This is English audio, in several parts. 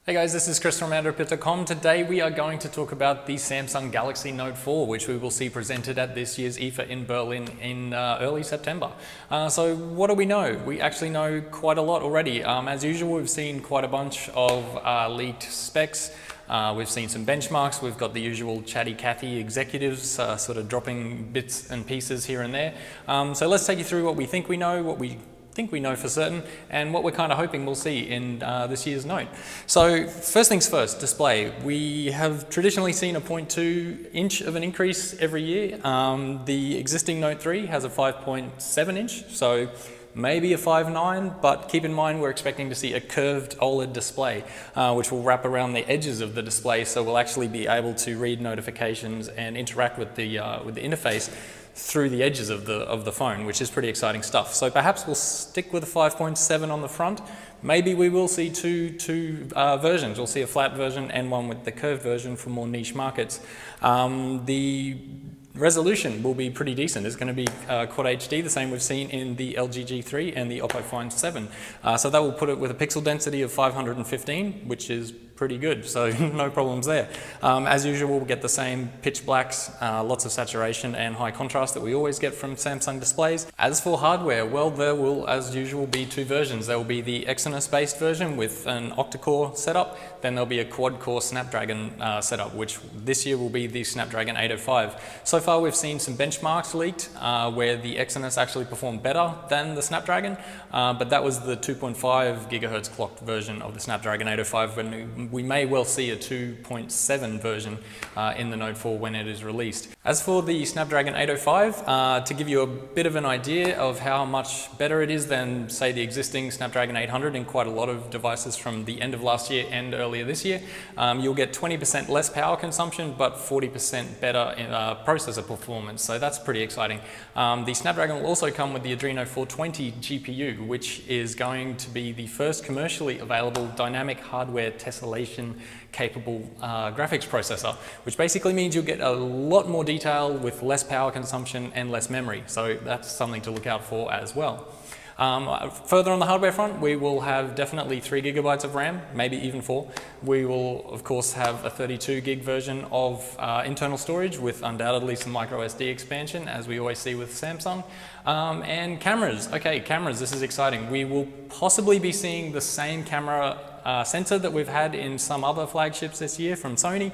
Hey guys, this is Chris from AndroidPIT.com. Today we are going to talk about the Samsung Galaxy Note 4, which we will see presented at this year's IFA in Berlin in early September. So what do we know? We actually know quite a lot already. As usual, we've seen quite a bunch of leaked specs. We've seen some benchmarks. We've got the usual chatty Cathy executives sort of dropping bits and pieces here and there. So let's take you through what we think we know, what we think we know for certain, and what we're kind of hoping we'll see in this year's Note. So first things first, display. We have traditionally seen a 0.2 inch of an increase every year. The existing Note 3 has a 5.7 inch, so maybe a 5.9, but keep in mind we're expecting to see a curved OLED display, which will wrap around the edges of the display, so we'll actually be able to read notifications and interact with the interface through the edges of the phone, which is pretty exciting stuff. So perhaps we'll stick with a 5.7 on the front. Maybe we will see two versions. We'll see a flat version and one with the curved version for more niche markets. The resolution will be pretty decent. It's going to be Quad HD, the same we've seen in the LG G3 and the Oppo Find 7. So that will put it with a pixel density of 515, which is pretty good, so no problems there. As usual, we'll get the same pitch blacks, lots of saturation and high contrast that we always get from Samsung displays. As for hardware, well, there will, as usual, be two versions. There will be the Exynos-based version with an octa-core setup, then there'll be a quad-core Snapdragon setup, which this year will be the Snapdragon 805. So far, we've seen some benchmarks leaked where the Exynos actually performed better than the Snapdragon, but that was the 2.5 gigahertz clocked version of the Snapdragon 805, when we may well see a 2.7 version in the Note 4 when it is released. As for the Snapdragon 805, to give you a bit of an idea of how much better it is than, say, the existing Snapdragon 800 in quite a lot of devices from the end of last year and earlier this year, you'll get 20% less power consumption, but 40% better processor performance, so that's pretty exciting. The Snapdragon will also come with the Adreno 420 GPU, which is going to be the first commercially available dynamic hardware tessellation capable graphics processor, which basically means you'll get a lot more detail with less power consumption and less memory, so that's something to look out for as well. Further on the hardware front, we will have definitely 3 gigabytes of RAM, maybe even 4. We will, of course, have a 32 gig version of internal storage with undoubtedly some micro SD expansion, as we always see with Samsung. And cameras. Okay, cameras, this is exciting. We will possibly be seeing the same camera sensor that we've had in some other flagships this year from Sony.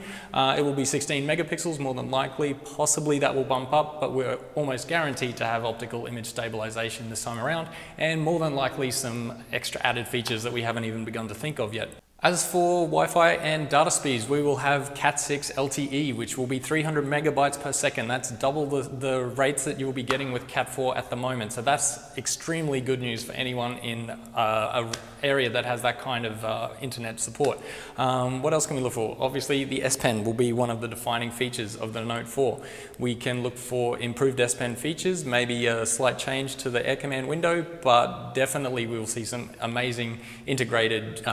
It will be 16 megapixels more than likely. Possibly that will bump up, but we're almost guaranteed to have optical image stabilization this time around, and more than likely some extra added features that we haven't even begun to think of yet. As for Wi-Fi and data speeds, we will have Cat6 LTE, which will be 300 megabytes per second. That's double the rates that you'll be getting with Cat4 at the moment. So that's extremely good news for anyone in an area that has that kind of internet support. What else can we look for? Obviously, the SPen will be one of the defining features of the Note 4. We can look for improved SPen features, maybe a slight change to the Air Command window, but definitely we will see some amazing integrated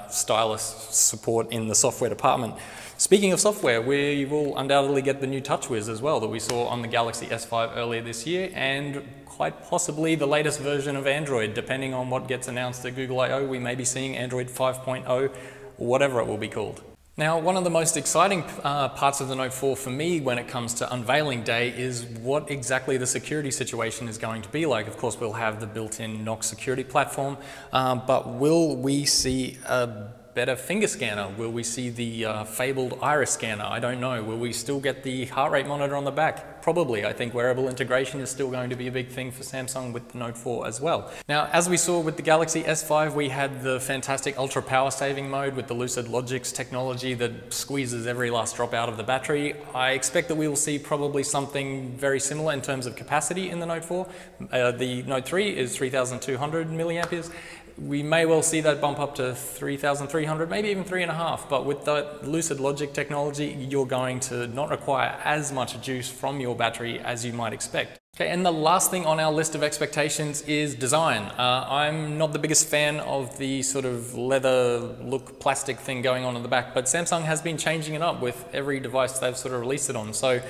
stylus support in the software department. Speaking of software, we will undoubtedly get the new TouchWiz as well that we saw on the Galaxy S5 earlier this year, and quite possibly the latest version of Android. Depending on what gets announced at Google I/O, we may be seeing Android 5.0, whatever it will be called. Now, one of the most exciting parts of the Note 4 for me when it comes to unveiling day is what exactly the security situation is going to be like. Of course, we'll have the built-in Knox security platform, but will we see a better finger scanner? Will we see the fabled iris scanner? I don't know. Will we still get the heart rate monitor on the back? Probably. I think wearable integration is still going to be a big thing for Samsung with the Note 4 as well. Now, as we saw with the Galaxy S5, we had the fantastic ultra power saving mode with the Lucid Logic's technology that squeezes every last drop out of the battery. I expect that we will see probably something very similar in terms of capacity in the Note 4. The Note 3 is 3,200 milliamperes. We may well see that bump up to 3,300, maybe even 3.5, but with the Lucid Logic technology, you're going to not require as much juice from your battery as you might expect. Okay, and the last thing on our list of expectations is design. I'm not the biggest fan of the sort of leather look plastic thing going on in the back, but Samsung has been changing it up with every device they've sort of released it on. So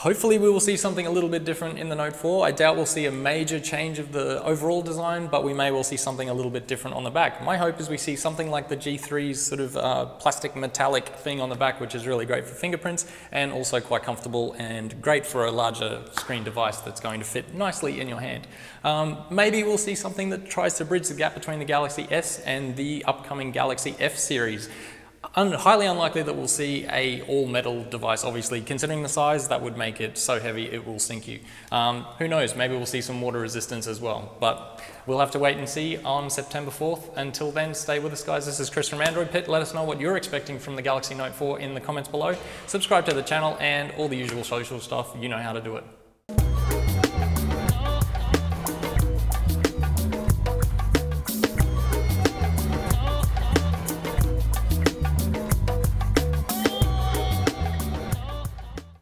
Hopefully we will see something a little bit different in the Note 4. I doubt we'll see a major change of the overall design, but we may well see something a little bit different on the back. My hope is we see something like the G3's sort of plastic metallic thing on the back, which is really great for fingerprints and also quite comfortable and great for a larger screen device that's going to fit nicely in your hand. Maybe we'll see something that tries to bridge the gap between the Galaxy S and the upcoming Galaxy F series. Highly unlikely that we'll see a all-metal device, obviously. Considering the size, that would make it so heavy it will sink you. Who knows, maybe we'll see some water resistance as well. But we'll have to wait and see on September 4th. Until then, stay with us, guys. This is Chris from AndroidPIT. Let us know what you're expecting from the Galaxy Note 4 in the comments below. Subscribe to the channel and all the usual social stuff. You know how to do it.